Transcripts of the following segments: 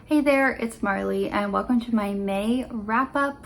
Hey there, it's Marley and welcome to my May wrap-up.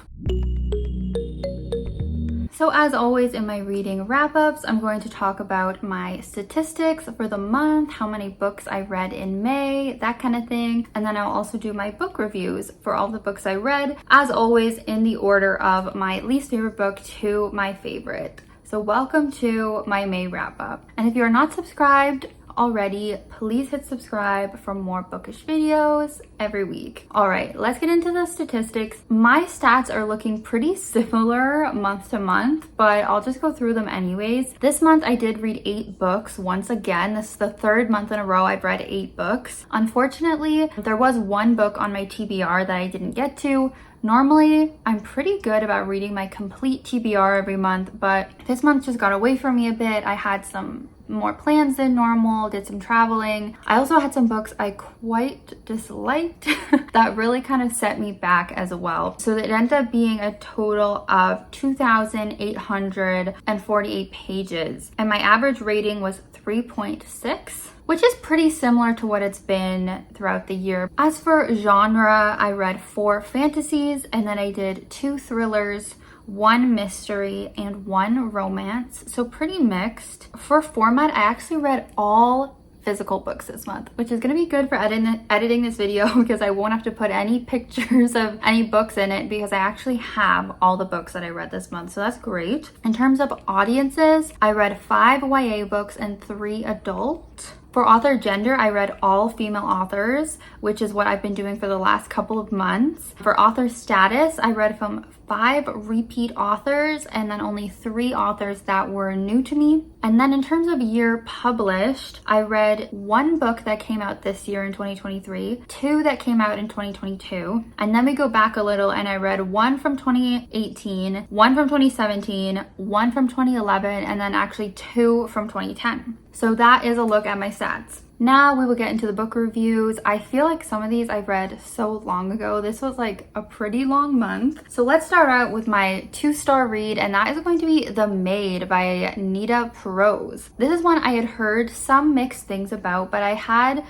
So as always in my reading wrap-ups, I'm going to talk about my statistics for the month, how many books I read in May, that kind of thing. And then I'll also do my book reviews for all the books I read, as always in the order of my least favorite book to my favorite. So welcome to my May wrap-up. And if you're not subscribed already, please hit subscribe for more bookish videos every week. All right, let's get into the statistics. My stats are looking pretty similar month to month, but I'll just go through them anyways. This month I did read 8 books once again. This is the third month in a row I've read 8 books. Unfortunately, there was one book on my TBR that I didn't get to. Normally, I'm pretty good about reading my complete TBR every month, but this month just got away from me a bit. I had some more plans than normal, did some traveling. I also had some books I quite disliked that really kind of set me back as well. So it ended up being a total of 2,848 pages, and my average rating was 3.6. which is pretty similar to what it's been throughout the year. As for genre, I read 4 fantasies, and then I did 2 thrillers, 1 mystery, and 1 romance, so pretty mixed. For format, I actually read all physical books this month, which is going to be good for editing this video because I won't have to put any pictures of any books in it because I actually have all the books that I read this month, so that's great. In terms of audiences, I read 5 YA books and 3 adult. For author gender, I read all female authors, which is what I've been doing for the last couple of months. For author status, I read from 5 repeat authors and then only 3 authors that were new to me. And then in terms of year published, I read 1 book that came out this year in 2023, 2 that came out in 2022, and then we go back a little and I read 1 from 2018, 1 from 2017, 1 from 2011, and then actually 2 from 2010. So that is a look at my stats. Now we will get into the book reviews. I feel like some of these I read so long ago. This was like a pretty long month. So let's start out with my 2-star read, and that is going to be The Maid by Nita Prose. This is one I had heard some mixed things about, but I had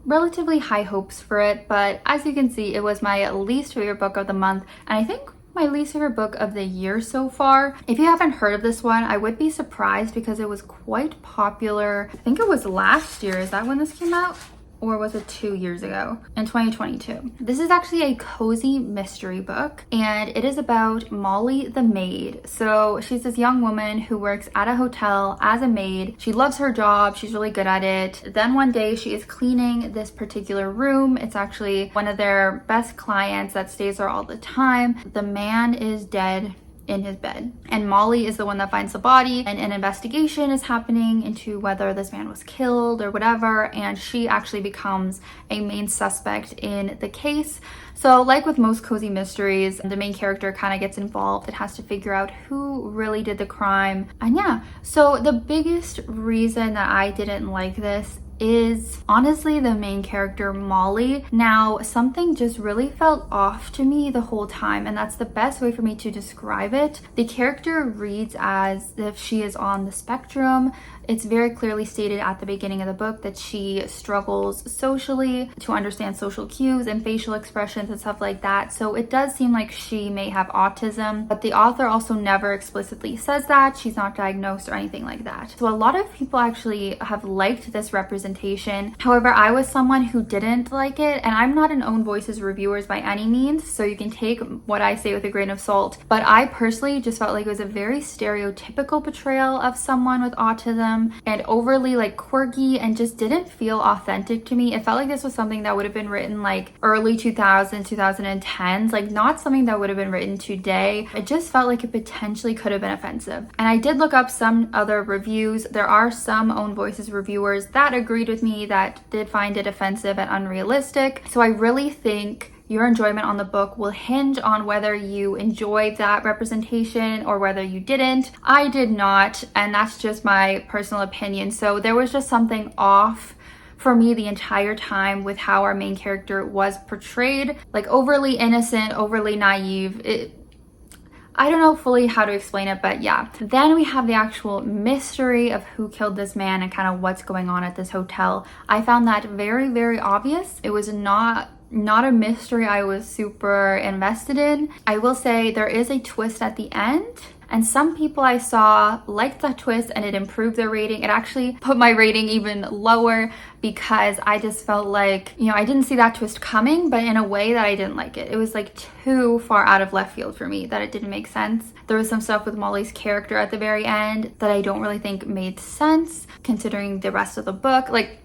relatively high hopes for it. But as you can see, it was my least favorite book of the month, and I think my least favorite book of the year so far. If you haven't heard of this one, I would be surprised because it was quite popular. I think it was last year. Is that when this came out? Or was it 2 years ago? In 2022. This is actually a cozy mystery book, and it is about Molly the maid. So she's this young woman who works at a hotel as a maid. She loves her job. She's really good at it. Then one day she is cleaning this particular room. It's actually one of their best clients that stays there all the time. The man is dead in his bed, and Molly is the one that finds the body, and an investigation is happening into whether this man was killed or whatever, and she actually becomes a main suspect in the case. So like with most cozy mysteries, the main character kind of gets involved. It has to figure out who really did the crime. And yeah, so the biggest reason that I didn't like this is honestly the main character, Molly. Now, something just really felt off to me the whole time, and that's the best way for me to describe it. The character reads as if she is on the spectrum. It's very clearly stated at the beginning of the book that she struggles socially to understand social cues and facial expressions and stuff like that. So it does seem like she may have autism, but the author also never explicitly says that. She's not diagnosed or anything like that. So a lot of people actually have liked this representation. However, I was someone who didn't like it, and I'm not an Own Voices reviewers by any means, so you can take what I say with a grain of salt. But I personally just felt like it was a very stereotypical portrayal of someone with autism, and overly like quirky, and just didn't feel authentic to me. It felt like this was something that would have been written like early 2010s, like not something that would have been written today. It just felt like it potentially could have been offensive. And I did look up some other reviews. There are some Own Voices reviewers that agreed with me, that did find it offensive and unrealistic. So I really think your enjoyment on the book will hinge on whether you enjoyed that representation or whether you didn't. I did not, and that's just my personal opinion. So there was just something off for me the entire time with how our main character was portrayed, like overly innocent, overly naive. I don't know fully how to explain it, but yeah. Then we have the actual mystery of who killed this man and kind of what's going on at this hotel. I found that very, very obvious. It was not not a mystery I was super invested in. I will say there is a twist at the end, and some people I saw liked that twist and it improved their rating. It actually put my rating even lower because I just felt like, you know, I didn't see that twist coming, but in a way that I didn't like it. It was like too far out of left field for me that it didn't make sense. There was some stuff with Molly's character at the very end that I don't really think made sense considering the rest of the book. Like,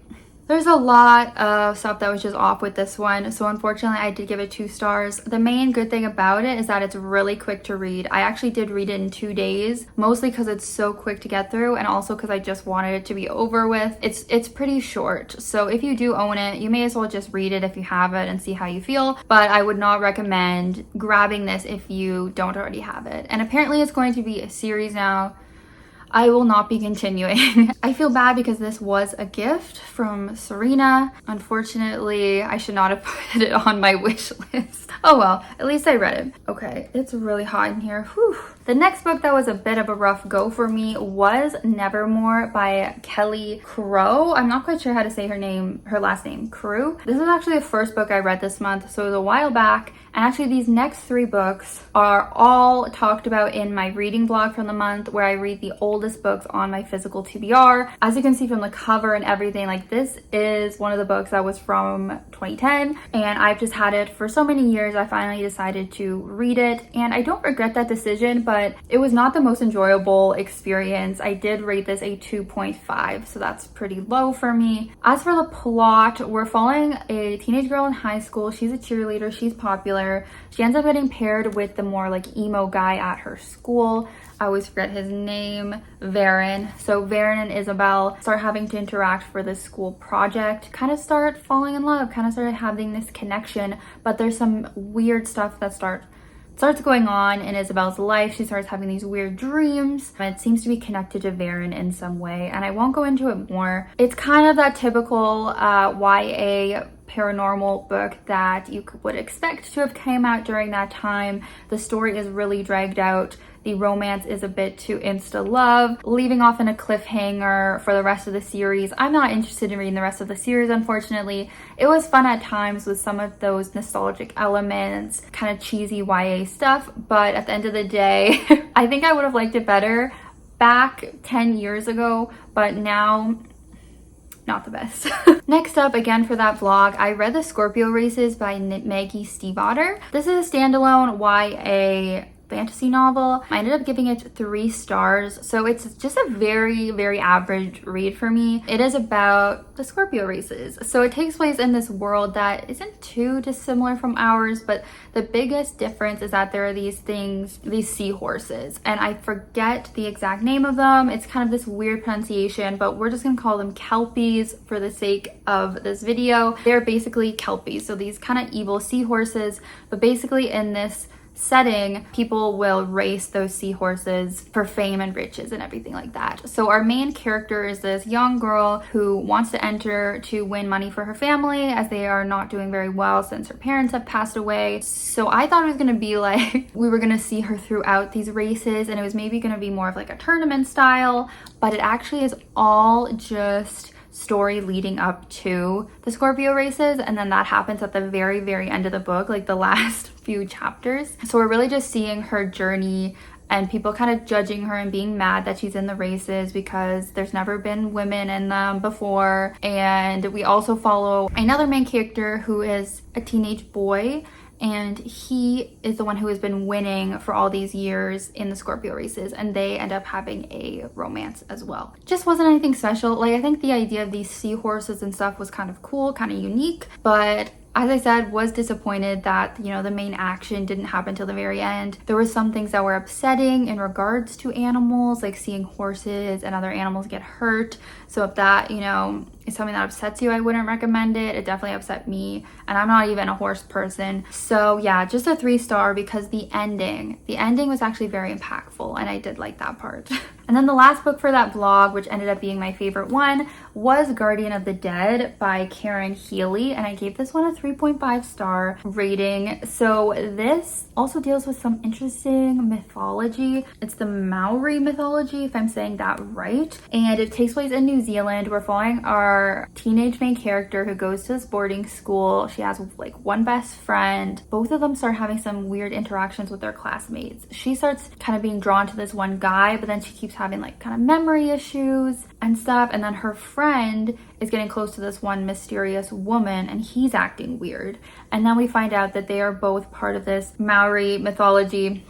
there's a lot of stuff that was just off with this one, so unfortunately I did give it 2 stars. The main good thing about it is that it's really quick to read. I actually did read it in 2 days, mostly because it's so quick to get through and also because I just wanted it to be over with. It's pretty short, so if you do own it, you may as well just read it if you have it and see how you feel, but I would not recommend grabbing this if you don't already have it. And apparently it's going to be a series now. I will not be continuing. I feel bad because this was a gift from Serena. Unfortunately, I should not have put it on my wish list. Oh well, at least I read it. Okay, it's really hot in here. Whew. The next book that was a bit of a rough go for me was Nevermore by Creagh. I'm not quite sure how to say her last name, Creagh. This is actually the first book I read this month, so it was a while back. And actually these next 3 books are all talked about in my reading blog from the month, where I read the oldest books on my physical TBR. As you can see from the cover and everything, like, this is one of the books that was from 2010, and I've just had it for so many years. I finally decided to read it, and I don't regret that decision, but it was not the most enjoyable experience. I did rate this a 2.5, so that's pretty low for me. As for the plot, we're following a teenage girl in high school. She's a cheerleader, she's popular. She ends up getting paired with the more like emo guy at her school. I always forget his name, Varen. So Varen and Isabel start having to interact for this school project, kind of start falling in love, kind of started having this connection, but there's some weird stuff that starts going on in Isabel's life. She starts having these weird dreams, and it seems to be connected to Varen in some way, and I won't go into it more. It's kind of that typical YA paranormal book that you would expect to have came out during that time. The story is really dragged out. The romance is a bit too insta-love, leaving off in a cliffhanger for the rest of the series. I'm not interested in reading the rest of the series, unfortunately. It was fun at times with some of those nostalgic elements, kind of cheesy YA stuff, but at the end of the day, I think I would have liked it better back 10 years ago, but now, not the best. Next up, again for that vlog, I read The Scorpio Races by Maggie Stiefvater. This is a standalone YA fantasy novel. I ended up giving it 3 stars, so it's just a very, very average read for me. It is about the Scorpio races, so it takes place in this world that isn't too dissimilar from ours, but the biggest difference is that there are these things, these seahorses, and I forget the exact name of them. It's kind of this weird pronunciation, but we're just gonna call them kelpies for the sake of this video. They're basically kelpies, so these kind of evil seahorses, but basically in this setting, people will race those seahorses for fame and riches and everything like that. So our main character is this young girl who wants to enter to win money for her family, as they are not doing very well since her parents have passed away. So I thought it was gonna be like we were gonna see her throughout these races, and it was maybe gonna be more of like a tournament style, but it actually is all just story leading up to the Scorpio races, and then that happens at the very, very end of the book, like the last few chapters. So we're really just seeing her journey and people kind of judging her and being mad that she's in the races because there's never been women in them before. And we also follow another main character who is a teenage boy, and he is the one who has been winning for all these years in the Scorpio races, and they end up having a romance as well. Just wasn't anything special. Like, I think the idea of these seahorses and stuff was kind of cool, kind of unique, but as I said, was disappointed that, you know, the main action didn't happen till the very end. There were some things that were upsetting in regards to animals, like seeing horses and other animals get hurt. So if that, you know, is something that upsets you, I wouldn't recommend it. It definitely upset me, and I'm not even a horse person. So yeah, just a 3 star because the ending was actually very impactful, and I did like that part. And then the last book for that vlog, which ended up being my favorite one, was Guardian of the Dead by Healy, and I gave this one a 3.5 star rating. So this also deals with some interesting mythology. It's the Maori mythology, if I'm saying that right, and it takes place in New Zealand. We're following our teenage main character who goes to this boarding school. She has like one best friend. Both of them start having some weird interactions with their classmates. She starts kind of being drawn to this one guy, but then she keeps having like kind of memory issues and stuff, and then her friend is getting close to this one mysterious woman and he's acting weird, and then we find out that they are both part of this Maori mythology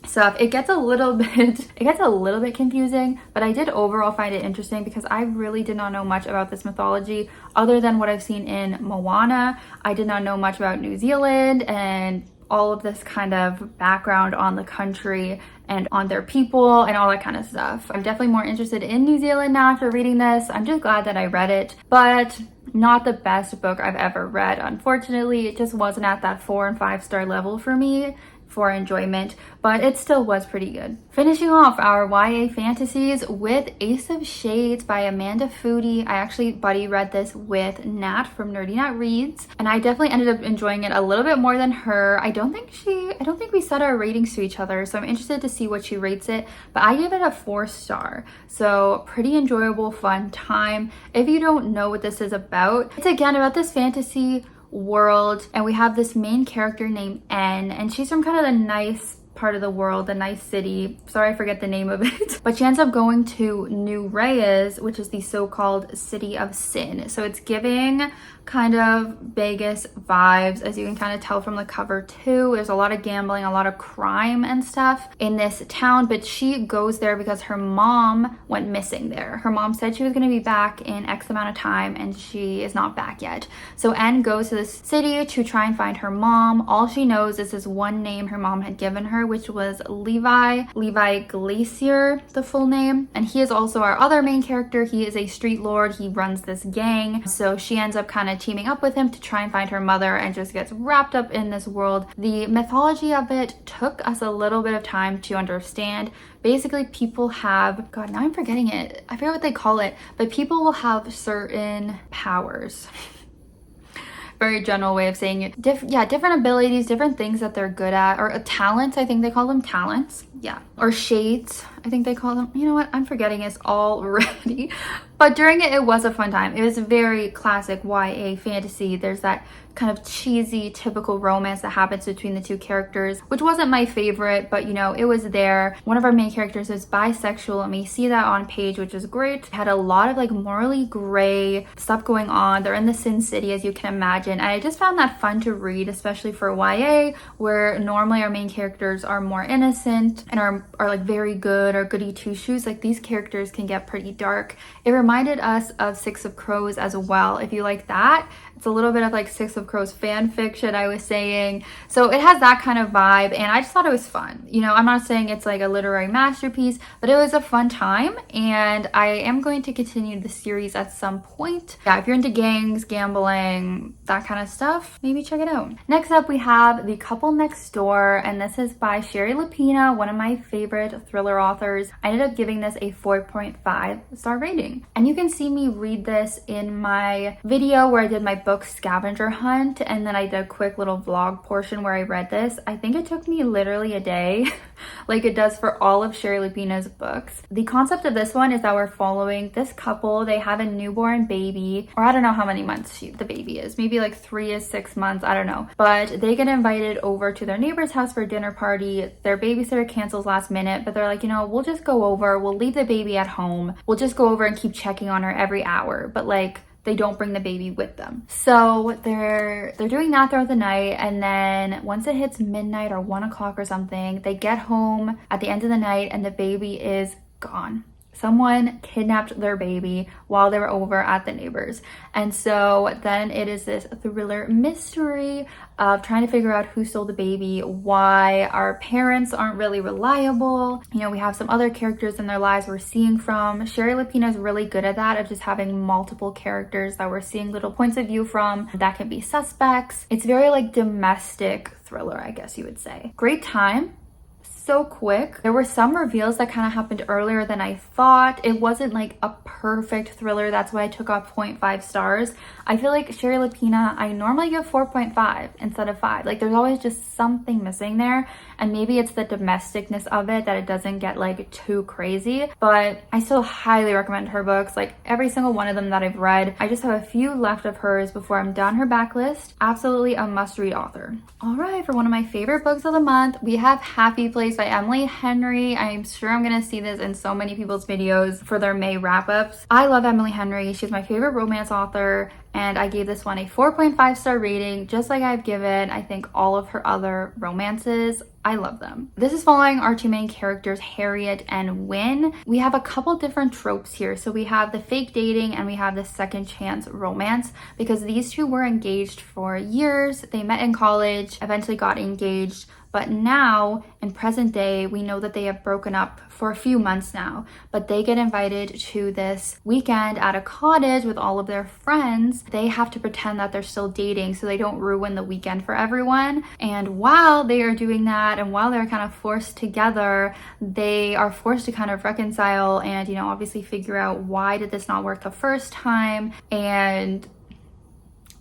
stuff. It gets a little bit confusing, but I did overall find it interesting because I really did not know much about this mythology other than what I've seen in Moana. I did not know much about New Zealand and all of this kind of background on the country and on their people and all that kind of stuff. I'm definitely more interested in New Zealand now after reading this. I'm just glad that I read it, but not the best book I've ever read. Unfortunately, it just wasn't at that 4 and 5 star level for me for enjoyment, but it still was pretty good. Finishing off our YA fantasies with Ace of Shades by Amanda Foody. I actually buddy read this with Nat from Nerdy Nat Reads, and I definitely ended up enjoying it a little bit more than her. I don't think we set our ratings to each other, so I'm interested to see what she rates it, but I give it a 4 star. So pretty enjoyable, fun time. If you don't know what this is about, it's again about this fantasy world, and we have this main character named N, and she's from kind of the nice part of the world, the nice city. Sorry, I forget the name of it. But she ends up going to New Reyes, which is the so-called city of sin. So it's giving kind of Vegas vibes, as you can kind of tell from the cover too. There's a lot of gambling, a lot of crime and stuff in this town, but she goes there because her mom went missing there. Her mom said she was going to be back in X amount of time, and she is not back yet. So Anne goes to this city to try and find her mom. All she knows is this one name her mom had given her, which was Levi Glacier, the full name. And he is also our other main character. He is a street lord. He runs this gang. So she ends up kind of teaming up with him to try and find her mother, and just gets wrapped up in this world. The mythology of it took us a little bit of time to understand. Basically, people have, God, now I'm forgetting it. I forget what they call it, but people will have certain powers. Very general way of saying it. Different abilities, different things that they're good at, or talents. I think they call them talents. Yeah, or shades, I think they call them. You know what? I'm forgetting it already. But during it, it was a fun time. It was very classic YA fantasy. There's that kind of cheesy, typical romance that happens between the two characters, which wasn't my favorite, but you know, it was there. One of our main characters is bisexual, and we see that on page, which is great. Had a lot of like morally gray stuff going on. They're in the Sin City, as you can imagine. And I just found that fun to read, especially for YA, where normally our main characters are more innocent and are like very good or goody two shoes. Like these characters can get pretty dark. It reminded us of Six of Crows as well. If you like that, it's a little bit of like Six of Crows fan fiction, I was saying. So it has that kind of vibe, and I just thought it was fun. You know, I'm not saying it's like a literary masterpiece, but it was a fun time, and I am going to continue the series at some point. Yeah, if you're into gangs, gambling, that kind of stuff, maybe check it out. Next up, we have The Couple Next Door, and this is by Shari Lapena, one of my favorite thriller authors. I ended up giving this a 4.5 star rating, and you can see me read this in my video where I did my book scavenger hunt, and then I did a quick little vlog portion where I read this. I think it took me literally a day, like it does for all of Shari Lapena's books. The concept of this one is that we're following this couple. They have a newborn baby, or I don't know how many months the baby is, maybe like 3 to 6 months, I don't know, but they get invited over to their neighbor's house for a dinner party. Their babysitter cancels last minute, but they're like, you know, we'll just go over, we'll leave the baby at home, we'll just go over and keep checking on her every hour, but like they don't bring the baby with them. So they're doing that throughout the night, and then once it hits midnight or 1 o'clock or something, they get home at the end of the night and the baby is gone. Someone kidnapped their baby while they were over at the neighbors. And so then it is this thriller mystery of trying to figure out who stole the baby, why our parents aren't really reliable. You know, we have some other characters in their lives we're seeing from. Shari Lapena is really good at that, of just having multiple characters that we're seeing little points of view from that can be suspects. It's very like domestic thriller, I guess you would say. Great time. so quick. There were some reveals that kind of happened earlier than I thought. It wasn't like a perfect thriller. That's why I took off 0.5 stars. I feel like Shari Lapena, I normally give 4.5 instead of 5. Like there's always just something missing there. And maybe it's the domesticness of it that it doesn't get like too crazy. But I still highly recommend her books. Like every single one of them that I've read. I just have a few left of hers before I'm done her backlist. Absolutely a must-read author. All right, for one of my favorite books of the month, we have Happy Place by Emily Henry. I'm sure I'm gonna see this in so many people's videos for their May wrap-ups. I love Emily Henry. She's my favorite romance author, and I gave this one a 4.5 star rating, just like I've given, I think, all of her other romances. I love them. This is following our two main characters, Harriet and Wynne. We have a couple different tropes here. So we have the fake dating and we have the second chance romance, because these two were engaged for years. They met in college, eventually got engaged. But now, in present day, we know that they have broken up for a few months now, but they get invited to this weekend at a cottage with all of their friends. They have to pretend that they're still dating so they don't ruin the weekend for everyone. And while they are doing that, and while they're kind of forced together, they are forced to kind of reconcile and, you know, obviously figure out why did this not work the first time and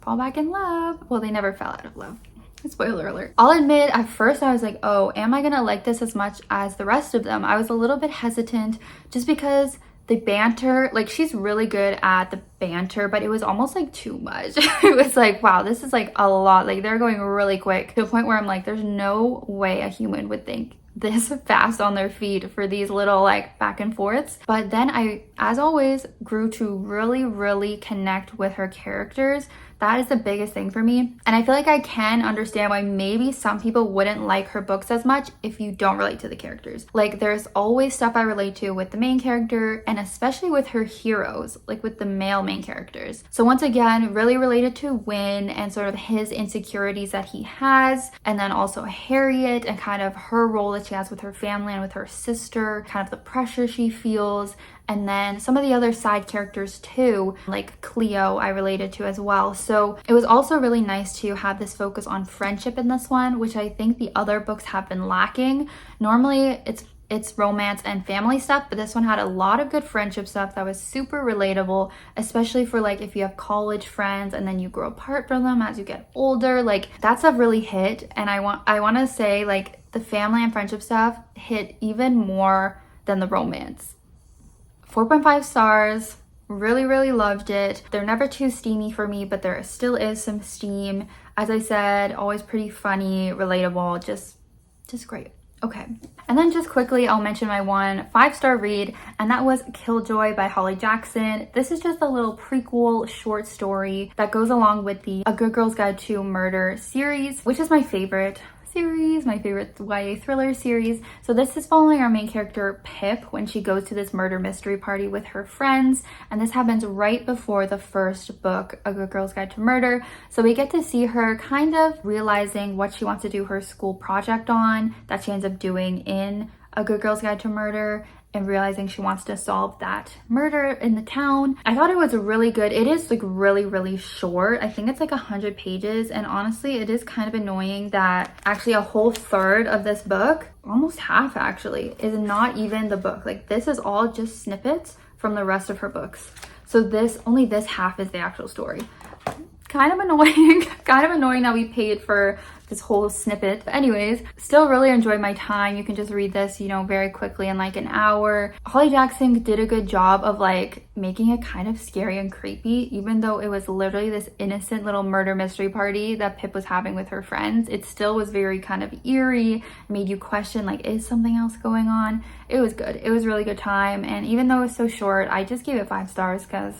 fall back in love. Well, they never fell out of love. Spoiler alert. I'll admit, at first I was like, oh, am I gonna like this as much as the rest of them? I was a little bit hesitant just because the banter, like she's really good at the banter, but it was almost like too much. It was like, wow, this is like a lot. Like they're going really quick to the point where I'm like, there's no way a human would think this fast on their feet for these little like back and forths. But then I, as always, grew to really connect with her characters. That is the biggest thing for me. And I feel like I can understand why maybe some people wouldn't like her books as much if you don't relate to the characters. Like there's always stuff I relate to with the main character, and especially with her heroes, like with the male main characters. So once again, really related to Wynne and sort of his insecurities that he has, and then also Harriet and kind of her role that she has with her family and with her sister, kind of the pressure she feels. And then some of the other side characters too, like Creagh, I related to as well. So it was also really nice to have this focus on friendship in this one, which I think the other books have been lacking. Normally it's romance and family stuff, but this one had a lot of good friendship stuff that was super relatable, especially for like if you have college friends and then you grow apart from them as you get older. Like that stuff really hit. And I want to say like the family and friendship stuff hit even more than the romance. 4.5 stars, really loved it. They're never too steamy for me, but there still is some steam. As I said, always pretty funny, relatable, just great. Okay, and then just quickly, I'll mention my one 5-star read, and that was Killjoy by Holly Jackson. This is just a little prequel short story that goes along with the A Good Girl's Guide to Murder series, which is my favorite series, my favorite YA thriller series. So this is following our main character Pip when she goes to this murder mystery party with her friends, and this happens right before the first book, A Good Girl's Guide to Murder. So we get to see her kind of realizing what she wants to do her school project on, that she ends up doing in A Good Girl's Guide to Murder, and realizing she wants to solve that murder in the town. I thought it was really good. It is like really short. I think it's like 100 pages, and honestly it is kind of annoying that actually a whole third of this book, almost half actually, is not even the book. Like this is all just snippets from the rest of her books. So only this half is the actual story. Kind of annoying. Kind of annoying that we paid for this whole snippet. But anyways, still really enjoyed my time. You can just read this, you know, very quickly in like an hour. Holly Jackson did a good job of like making it kind of scary and creepy, even though it was literally this innocent little murder mystery party that Pip was having with her friends. It still was very kind of eerie, made you question like, is something else going on? It was good. It was really good time. And even though it was so short, I just gave it 5 stars because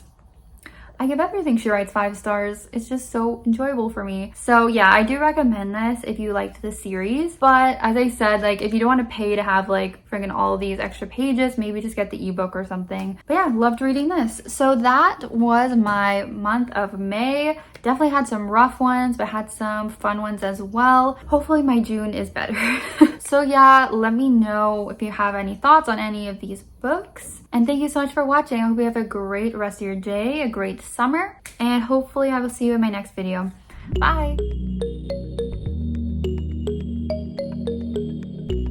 I give everything she writes 5 stars. It's just so enjoyable for me. So yeah, I do recommend this if you liked the series. But as I said, like if you don't want to pay to have like friggin' all of these extra pages, maybe just get the ebook or something. But yeah, loved reading this. So that was my month of May. Definitely had some rough ones, but had some fun ones as well. Hopefully my June is better. So yeah, let me know if you have any thoughts on any of these books. And thank you so much for watching. I hope you have a great rest of your day, a great summer, and hopefully I will see you in my next video. Bye!